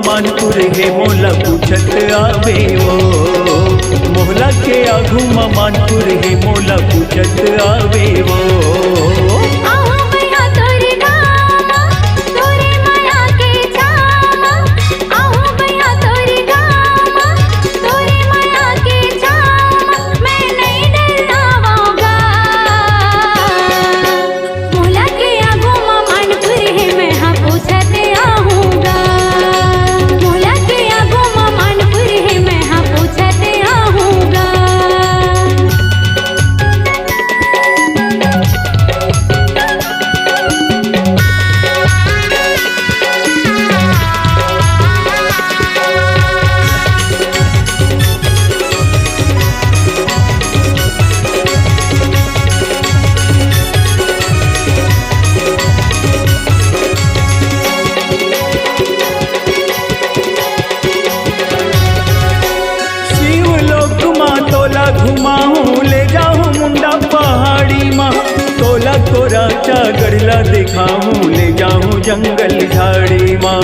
मानपुर हे मोला पूछत आवे वो। मोहला के आगू मानपुर हे मोला पूछत आवे वो। घुमाऊं ले जाऊं मुंडा पहाड़ी माँ, तोला तोरा चा गढ़ला दिखाऊं ले जाऊं जंगल झाड़ी माँ।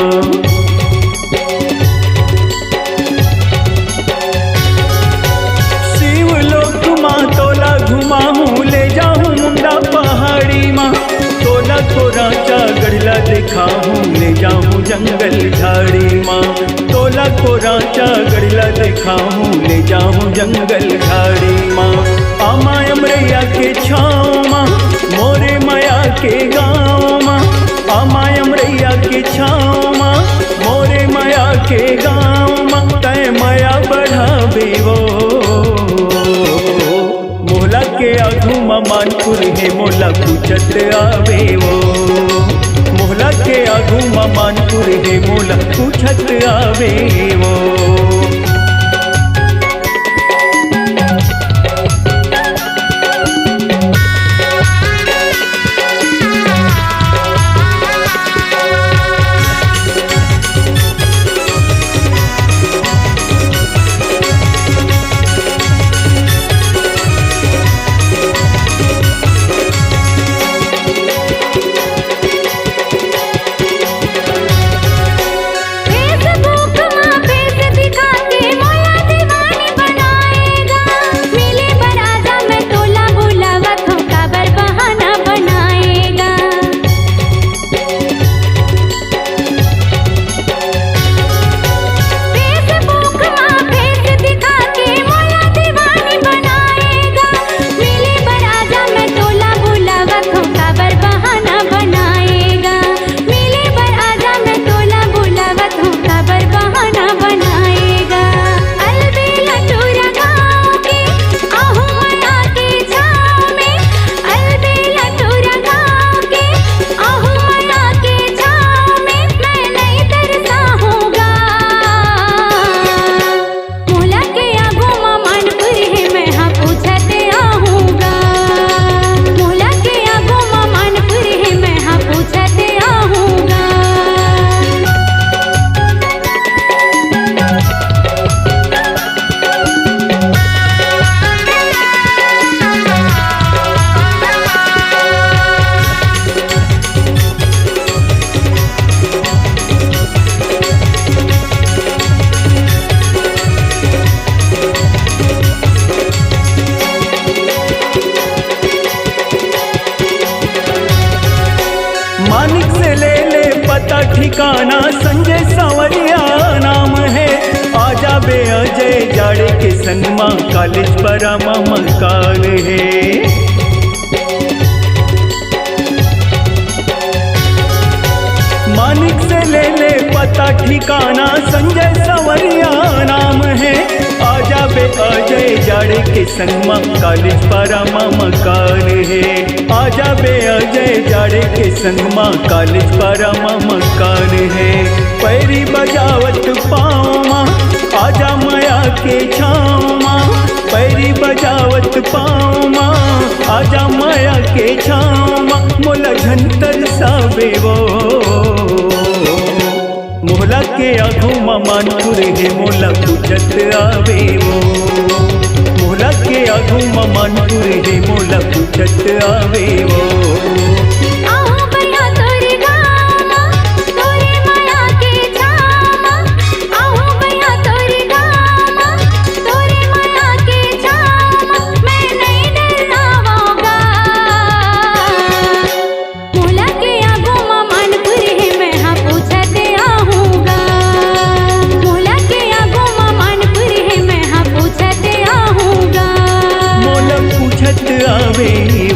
शिवलोक माँ तोला घुमाऊं ले जाऊं मुंडा पहाड़ी माँ, तोला तोरा चा गढ़ला दिखाऊं ले जाऊं जंगल झाड़ी माँ। तोला कोरा चा गढ़ला दिखाऊं ले जाऊं जंगल झाड़ी माँ। आमा अमरैया के छाँव माँ मोरे माया के गाँव माँ। आमा अमरैया के छाँव माँ मोरे माया के गाँव माँ। तय माया बढ़ावे वो। मोहला के आगू मानपुर हे मोला पूछत आवे वो। मोहला के आगू मानपुर हे मोला पूछत आवे वो। मानिक से ले ले पता ठिकाना, संजय सावरिया नाम है। आजा बे अजय जाड़े के संग माँ कॉलेज पर मकान है। मानिक से ले ले पता ठिकाना, संजय सावरिया नाम है। आजा बे अजय जाड़े के संग माँ कॉलेज पर मकान है। आजा बे अजय जाड़े के संग माँ कॉलेज पर मकान है। पैरी बजावत पाँव माँ आजा माया के छाँव माँ। पैरी बजावत पाँव माँ आजा माया के छाँव माँ। मोला झंतर सावे वो। मोहला के आगू मानपुर हे मोला पूछत आवे वो। मोहला के आगू मानपुर हे मोला पूछत आवे वो। आहो भैया तोरे गाँव तोरे माया के छाँव आवे